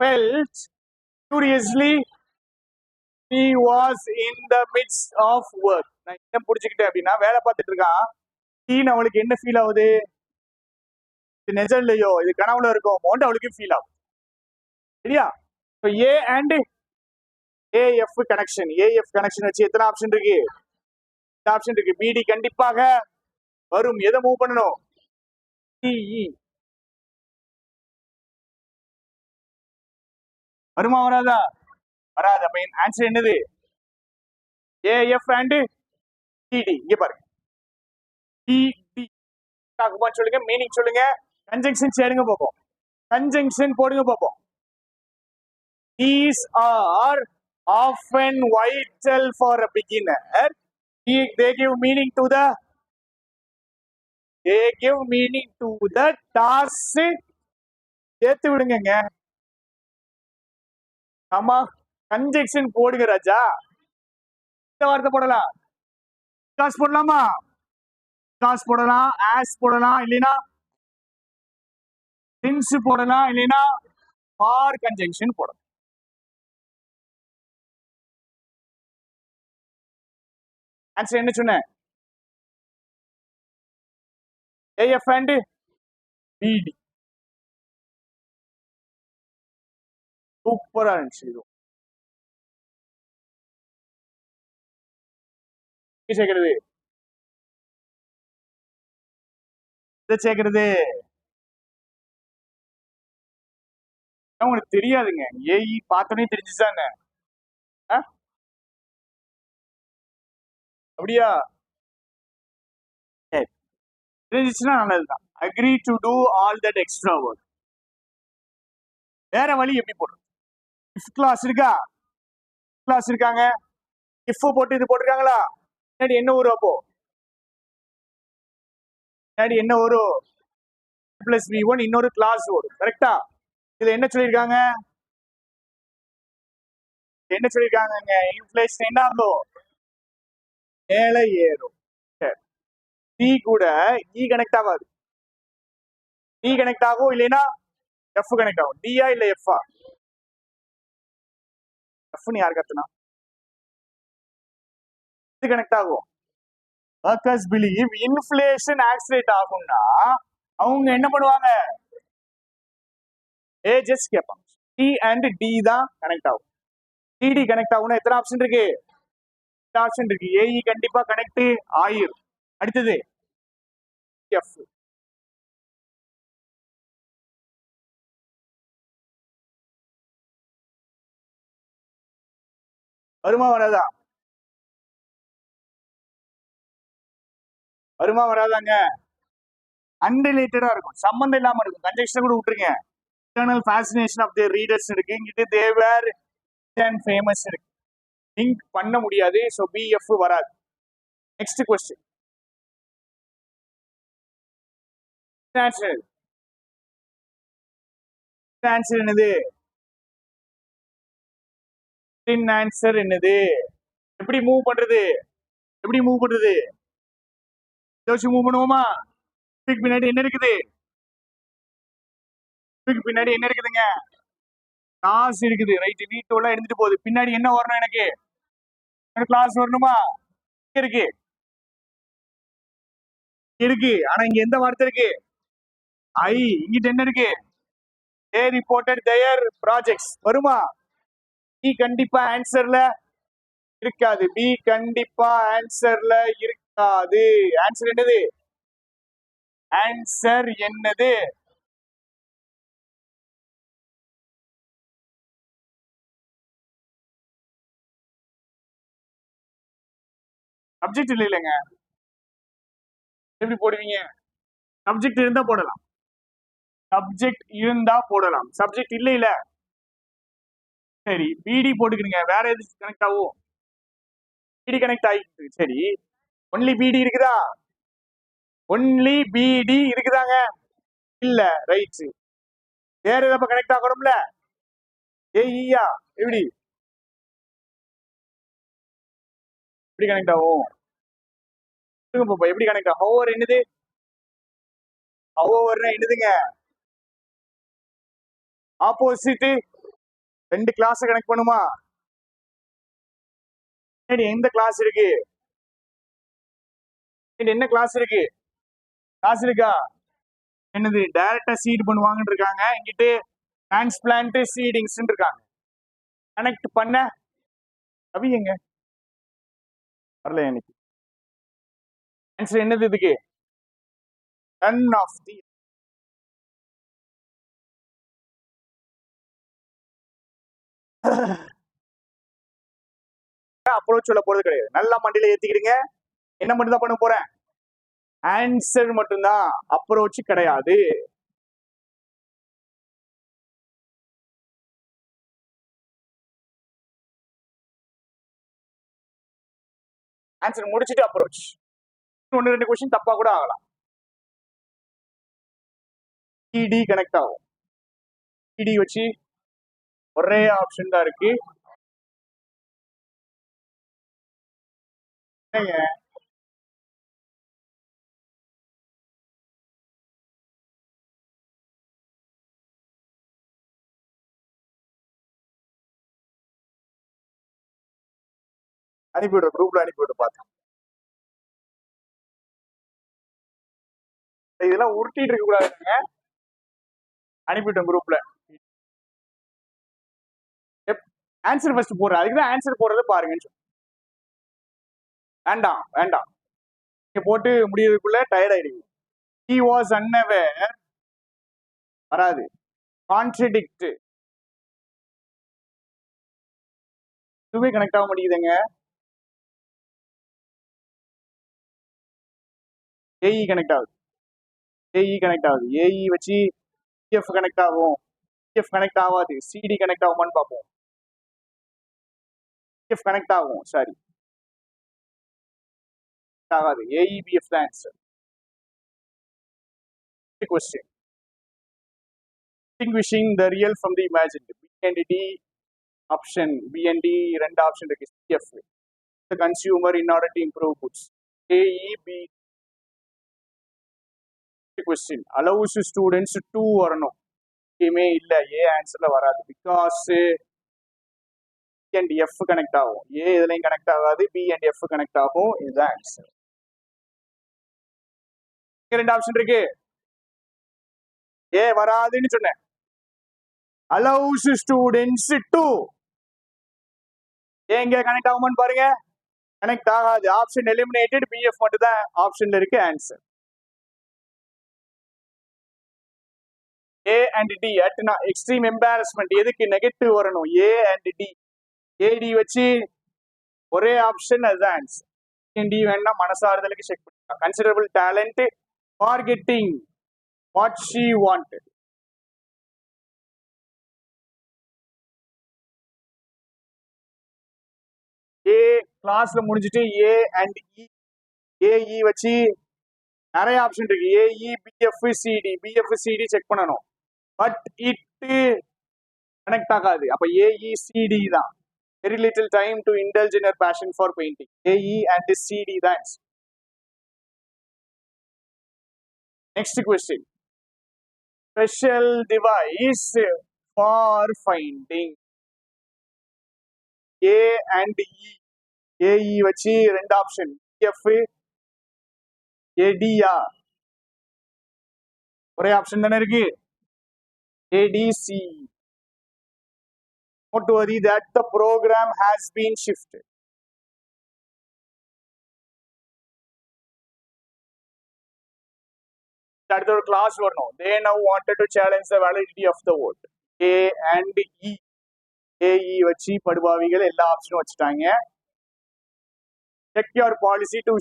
felt curiously he was in the midst of work. நான் என்ன புரிஞ்சுக்கிட்டேன் அப்படின்னா வேலை பார்த்துட்டு இருக்கான். ஹீன்னு அவளுக்கு என்ன ஃபீல் ஆகுது? இது நிஜம் இல்லையோ, இது கனவுல இருக்கோமோன்னு அவளுக்கு ஃபீல் ஆகும். சரியா? இப்போ A and AF connection. AF connection வச்சு எத்தனை ஆப்ஷன் இருக்கு? ஆப்ஷன் இருக்கு. பிடி கண்டிப்பாக வரும். எதை மூவ் பண்ணணும்? சிஇ வருமா வராதா? வராது. அப்ப ஆன்சர் என்னது? A F and D D. இங்க பாருங்க, டிடி சொல்லுங்க, மீனிங் சொல்லுங்க, கன்ஜங்ஷன் சேருங்க பார்ப்போம். கன்ஜங்ஷன் போடுங்க பார்ப்போம். These are often vital for a beginner. They give meaning to the task. சேர்த்து விடுங்க. ஆமா, கன்ஜெக்ஷன் போடுங்க ராஜா. இந்த வார்த்தை போடலாம். காஸ் போடலாமா? காஸ் போடலாம், ஆஸ் போடலாம், இல்லைன்னா சின்ஸ் போடலாம், இல்லைன்னா ஃபார் கன்ஜெக்ஷன் போடலாம். ஆன்சர் என்ன சொன்னேன்? ஏஎஃப் அண்ட் பிடி. சூப்பரா இருந்துச்சு. இது சேர்க்கிறது, இதை சேர்க்கிறது உங்களுக்கு தெரியாதுங்க. ஏஇ பார்த்தோன்னே தெரிஞ்சுச்சாங்க. அப்படியா? தெரிஞ்சிச்சுன்னா நல்லதுதான். Agree to do all that extra work. வேற வழி எப்படி போடுறது? இஃப் கிளாஸ் இருக்கா? கிளாஸ் இருக்காங்க. இஃப் போட்டு இது போட்டிருக்காங்களா? முன்னாடி என்ன வரும்? அப்போ முன்னாடி என்ன வரும்? பிளஸ் V1 இன்னொரு கிளாஸ் வரும். கரெக்டா? இதுல என்ன சொல்லியிருக்காங்க? என்ன சொல்லியிருக்காங்க? இன்ஃப்ளேஷன் என்ன ஆகும்? மேலே ஏறும். சி கூட இ கனெக்ட் ஆகாது. டி கனெக்ட் ஆகும், இல்லைன்னா எஃப் கனெக்ட் ஆகும். டியா இல்ல எஃப்ஆ? எஃப்னு யார் கத்துனா? இது கனெக்ட் ஆகும். ஒர்க்கர்ஸ் பிலீவ் இன்ஃப்ளேஷன் ஆக்சிலேட் ஆகும்னா அவங்க என்ன பண்ணுவாங்க? ஏஜஸ் கேட்பாங்க. டி அண்ட் டி தான் கனெக்ட் ஆகும். டிடி கனெக்ட் ஆகும்னா எத்தனை ஆப்ஷன் இருக்கு? ஆப்ஷன் இருக்கு. ஏஇ கண்டிப்பா கனெக்ட் ஆயிரும். அடுத்தது எஃப். வருமா வராதா? வருமா வராதாங்க? அன்ரிலேட்டடா இருக்கும், சம்பந்தம் இல்லாம இருக்கும். கன்ஜெக்ஷன் கூட விட்டுருங்க. Internal fascination of the readers இருக்கு. இங்கிட்டு தே வேர் அண்ட் ஃபேமஸ் இருக்கு. லிங்க் பண்ண முடியாது. ஸோ பிஎஃப் வராது. Next question. ஆன்சர் என்னது? ஆன்சர் என்னது? எப்படி மூவ் பண்றது? எப்படி மூவ் பண்றது? மூவ் பண்ணுவோமா? பின்னாடி என்ன இருக்குது? பின்னாடி என்ன இருக்குதுங்க? கிளாஸ் இருக்குது. ரைட். வீட்டோட எடுத்துட்டு போகுது. பின்னாடி என்ன வரணும்? எனக்கு கிளாஸ் வரணுமா? இருக்கு இருக்கு. ஆனா இங்க எந்த வார்த்தை இருக்கு? ஐ. இங்கிட்ட என்ன இருக்கு? தே ரிப்போர்ட்டட் தேர் ப்ராஜெக்ட்ஸ். வருமா? பி கண்டிப்பா ஆன்சர்ல இருக்காது. பி கண்டிப்பா ஆன்சர்ல இருக்காது. ஆன்சர் என்னது? ஆன்சர் என்னது? சப்ஜெக்ட் இல்லைங்க. எப்படி போடுவீங்க? சப்ஜெக்ட் இருந்தா போடலாம். சப்ஜெக்ட் இருந்தா போடலாம். சப்ஜெக்ட் இல்ல இல்ல. சரி, பிடி போட்டுக்கிறீங்க. வேற எது கனெக்ட் ஆகும்? பிடி கனெக்ட் ஆகிட்டு. சரி, ஒன்லி பிடி இருக்குதா? ஒன்லி பிடி இருக்குதாங்க? இல்ல. ரைட். வேற ஏதாவது கனெக்ட் ஆகணும்ல? ஏஇயா எப்படி எப்படி கனெக்ட் ஆகும்? எப்படி கனெக்ட் ஆகும்? ஹவர் என்னது? ஹவர்னா என்னதுங்க? ஆப்போசிட். ரெண்டு கிளாஸ் கனெக்ட் பண்ணுமா? எந்த கிளாஸ் இருக்கு? என்ன கிளாஸ் இருக்கு? கிளாஸ் இருக்கா? என்னது டைரக்டா சீட் பண்ணுவாங்கன்னு இருக்காங்க, இங்கிட்டு டிரான்ஸ்பிளான்ட் சீடிங்ஸ் இருக்காங்க. கனெக்ட் பண்ண அவியங்க வரல. எனக்கு ஆன்சர் என்னது இதுக்கு? None of the. அப்ரோச் சொல்ல போறது கிடையாது. நல்லா மண்டியில ஏத்திக்கிறீங்க. என்ன மட்டும் தான் பண்ண போறேன்? ஆன்சர் மட்டும்தான், அப்ரோச் கிடையாது. ஆன்சர் முடிச்சிட்டு அப்ரோச். ஒன்னு ரெண்டு கொஸ்டின் தப்பா கூட ஆகலாம். இடி கனெக்ட் ஆகும். இடி வச்சு ஒரே ஆப்ஷன் தான் இருக்கு. அனுப்பிவிடுற குரூப்ல அனுப்பிவிட்டு பார்த்தேன். இதெல்லாம் உருட்டிட்டு இருக்க கூடாதுங்க. அனுப்பிவிட்டேன் குரூப்ல. ஆன்சர் ஃபர்ஸ்ட் போடுறேன். அதுக்குதான் ஆன்சர் போடுறது பாருங்க. வேண்டாம் வேண்டாம், நீங்க போட்டு முடியறதுக்குள்ள டயர்ட் ஆயிடுவீங்க. He was unaware வராது. கான்ட்ரடிக்ட் இதுவே கனெக்ட் ஆக மாட்டேங்குதுங்க. ஏஇ கனெக்ட் ஆகுது. ஏஇ கனெக்ட் ஆகுது. ஏஇ வச்சு பிஎஃப் கனெக்ட் ஆகும். பிஎஃப் கனெக்ட் ஆகாது. சிடி கனெக்ட் ஆகுமான்னு பார்ப்போம். பிஎஃப் கனெக்ட் ஆகும். சாரி, ஆகாது. ஏஇபிஎஃப் தான் answer. Question distinguishing the real from the imagined. B and D option. B and D ரெண்டு ஆப்ஷன் இருக்கு. CF the consumer in order to improve goods. AEB question allows students to வரணும். எதுவுமே இல்ல, ஏ ஆன்சர்ல வராது. Because and F connect ஆகும். ஏ இதுலயும் connect ஆகாது. B and F connect ஆகும். இதுதான் ஆன்சர். ரெண்டு ஆப்ஷன் இருக்கு. ஏ வராதுன்னு சொன்னேன். allows students to எங்க கனெக்ட் ஆகுமான்னு பாருங்க. கனெக்ட் ஆகாது. Option eliminated. பிஎஃப் மட்டும் தான் ஆப்ஷன்ல இருக்கு. Answer A and D at extreme embarrassment. எதுக்கு நெகட்டிவ் வரணும்? A and D. ஏடி வச்சு ஒரே ஆப்ஷன், அதுதான் ஆன்சர். டி வேணா மனசாறுதலுக்கு செக் பண்ணிக்கலாம். Considerable talent for getting what she wanted. A கிளாஸ்ல முடிஞ்சிட்டு ஏ அண்ட் இ. ஏஇ வச்சு நிறைய ஆப்ஷன் இருக்கு. AE BF CD. BF CD check பண்ணணும். பட் இட் கனெக்ட் ஆகாது. அப்ப ஏஇ சிடி தான். Very little time to indulge in passion for painting. AE and CD தான். Next question. Special device for finding. A and E. AE வச்சு ரெண்டு option. BF ஏடியா ஒரே option தானே இருக்கு. ADC. Not to worry that the program has been shifted. அடுத்த ஒரு class வரணும். They now wanted to challenge the validity of the vote. A and E. AE வச்சு படுபாவிகள் எல்லா ஆப்ஷனும் வச்சுட்டாங்க. Check your policy to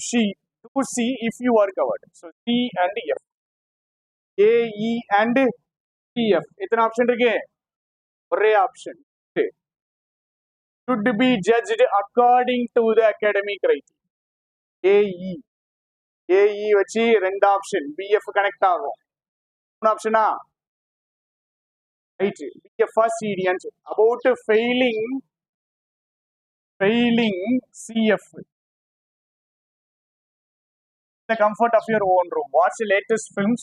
see if you are covered. So C and F. AE and CF. எத்தனை option இருக்கு? ஒரே option. Should be judged according to the academic criteria. AE. AE வச்சு ரெண்டு option. BF connect ஆகும். மூணு ஆப்ஷனா? Right. BF CD. About failing CF. The comfort of your own room. Watch the latest films.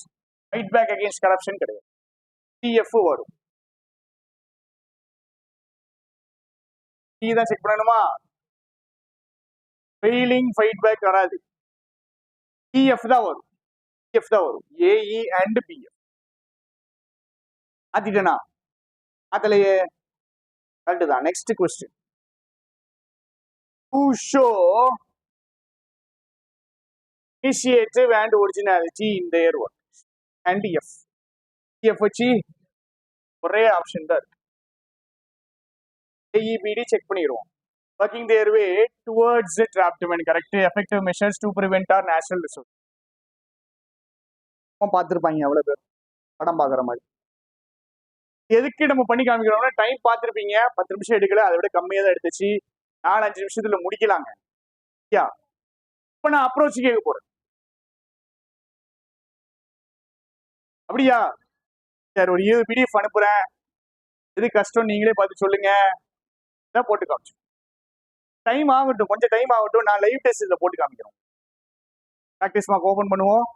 Fight back against corruption கிடையாது. CF வரும். C தான் check பண்ணணுமா? Failing feedback வராது. BF தான் வரும். பிஎஃப் தான் வரும். ஏஇ அண்ட் பிஎஃப் மாத்திட்டேனா? அதுலயே கரெக்ட் தான். Next question. To show initiative and originality in their work and F வச்சு ஒரே ஆப்ஷன் தான் இருக்கு. AEBD செக் பண்ணிடுவோம். working their way towards it optimum correct effective measures to prevent our natural resource. பார்த்துருப்பாங்க எவ்வளவு பேர் படம் பார்க்குற மாதிரி. எதுக்கு நம்ம பண்ணி காமிக்கிறோம்னா டைம் பார்த்துருப்பீங்க, 10 நிமிஷம் எடுக்கல, அதை விட கம்மியாக தான் எடுத்துச்சு, 4-5 நிமிஷத்துல முடிக்கலாங்க. இப்ப நான் அப்ரோச் கேட்க போறேன். அப்படியா? சரி, ஒரு PDF அனுப்புறேன், எது கஷ்டம் நீங்களே பார்த்து சொல்லுங்க, இதான் போட்டு காமிச்சு. டைம் ஆகட்டும், கொஞ்சம் டைம் ஆகட்டும், நான் லைவ் டெஸ்ட் இதில் போட்டு காமிக்கிறோம். ப்ராக்டிஸ் மார்க் ஓப்பன் பண்ணுவோம்,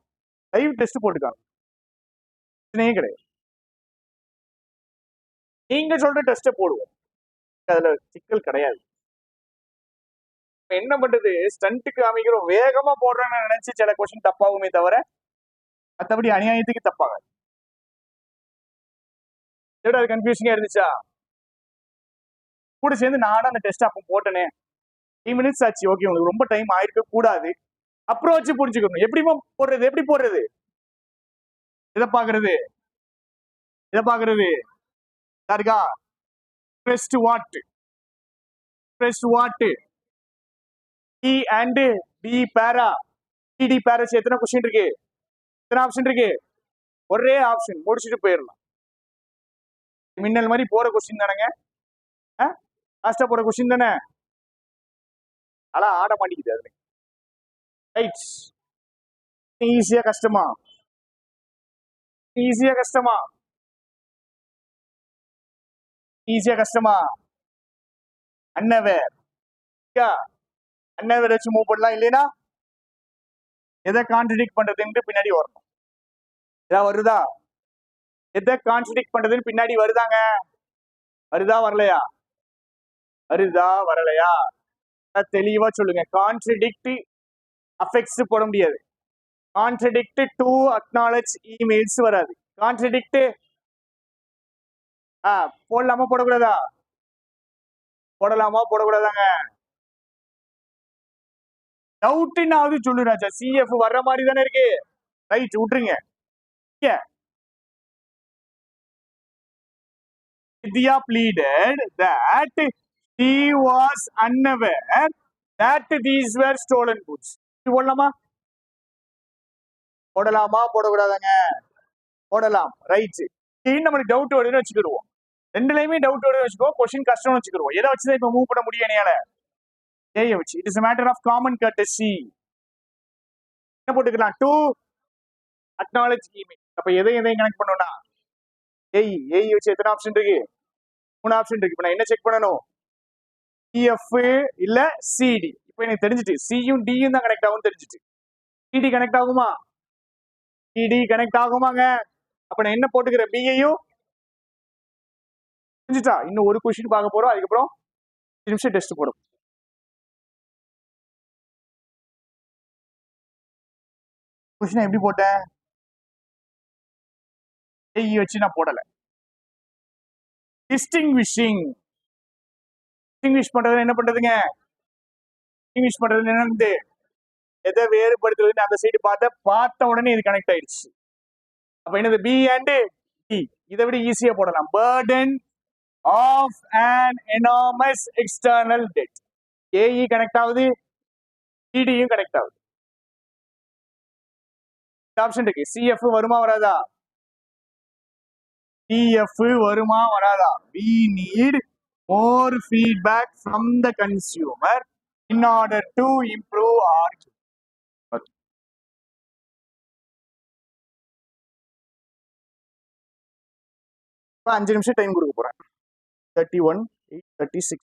லைவ் டெஸ்ட் போட்டு காமிக்கிறோம். கிடையாது, நீங்க சொல்ற டெஸ்ட்டை போடுவோம், அதுல சிக்கல் கிடையாது. என்ன பண்றது, ஸ்டண்ட்டுக்கு காமிக்கிறோம், வேகமா போடுறேன்னு நினைச்சு சில கொஸ்டின் தப்பாகுமே தவிர மற்றபடி அநியாயத்துக்கு தப்பாகாது. அது கன்ஃபியூசிங்கா இருந்துச்சா? கூட சேர்ந்து நானும் அந்த டெஸ்ட் அப்போ போட்டனே, 3 minutes ஆச்சு. ஓகே, உங்களுக்கு ரொம்ப டைம் ஆயிருக்க கூடாது. அப்ரோச் புரிஞ்சுக்கணும். எப்படிமா போடுறது, எப்படி போடுறது, இதை பாக்குறது, இதை பாக்குறது இருக்கா? pressed what E and B para PD para எத்தனை கொஸ்டின் இருக்கு, எத்தனை ஆப்ஷன் இருக்கு? ஒரே ஆப்ஷன், முடிச்சுட்டு போயிடலாம். மின்னல் மாதிரி போற கொஸ்டின் தானேங்க, லாஸ்டா போற கொஸ்டின் தானே, ஆட மாட்டேங்குது அதுல. ரைட், ஈஸியா கஷ்டமா? ஈஸியா கஷ்டமா? ஈஸியா கஷ்டமா? அன்னவேர் அன்னவேர் வச்சு மூவ் பண்ணலாம். இல்லைன்னா எதை கான்ட்ரடிக்ட் பண்றதுன்னு பின்னாடி வரணும். ஏதாவது வருதா? எதை கான்ட்ரடிக்ட் பண்றதுன்னு பின்னாடி வருதாங்க? வருதா வரலையா? வருதா வரலையா? தெளிவா சொல்லுங்க. கான்ட்ரடிக்ட் அஃபெக்ட்ஸ் போட முடியாது. கான்ட்ரடிக்ட் டு அக்னாலஜ் இமெயில்ஸ் வராது. கான்ட்ரடிக்ட் போடலாமா போடக்கூடாதா? போடலாமா போடக்கூடாதாங்க? டவுட்னாவது சொல்லு ராஜா. CF வர்ற மாதிரி தானே இருக்கு. ரைட், விட்டுருங்க. Vidya pleaded that she was unaware that these were stolen goods. போடலாமா போடலாமா போடக்கூடாதாங்க? போடலாம். ரைட், நம்மளுக்கு டவுட் வருதுன்னு வச்சுக்கிடுவோம். ரெண்டுலயுமே டவுட் வருதுன்னு வச்சுக்கோ, கொஸ்டின் கஷ்டம்னு வச்சுக்கிடுவோம். எதை வச்சுதான் இப்ப மூவ் பண்ண முடியும் என்னால? ஏஐ வச்சு. It is matter of common courtesy. என்ன போட்டுக்கலாம்? To acknowledge email. அப்ப எதையும் கனெக்ட் பண்ணோம்னா ஏஐ வச்சு எத்தனை ஆப்ஷன் இருக்கு? 3 ஆப்ஷன் இருக்கு. இப்ப நான் என்ன செக் பண்ணணும்? EF இல்ல CD. இப்ப எனக்கு தெரிஞ்சிட்டு சியும் டியும் தான் கனெக்ட் ஆகும் தெரிஞ்சிட்டு. CD கனெக்ட் ஆகுமா? CD கனெக்ட் ஆகுமாங்க? அப்ப நான் என்ன போட்டுக்கிறேன்? பிஐயும் தெரிஞ்சுட்டா. இன்னும் ஒரு கொஸ்டின் பார்க்க போறோம், அதுக்கப்புறம் 5 நிமிஷம் டெஸ்ட் போடும். கொஸ்டின் எப்படி போட்டேன்? ஏஐ வச்சு நான் போடல. டிஸ்டிங்விஷிங் பண்றது என்ன பண்றதுங்க? டிஸ்டிங்விஷ் பண்றது என்னது? எதை வேறுபடுத்துறதுன்னு அந்த சைடு பார்த்த உடனே இது கனெக்ட் ஆயிடுச்சு. அப்ப என்னது? B and D. இதை விட ஈஸியா போடலாம். Burden of an enormous external debt. A E connect ஆகுது, டிடியும் கனெக்ட் ஆகுது. ஆப்ஷன் இருக்கு. சிஎஃப் வருமா வராதா? CF வருமா வராதா? We need more feedback from the consumer in order to improve our. இப்போ 5 நிமிஷம் டைம் கொடுக்க போறேன். 31, 8, 36.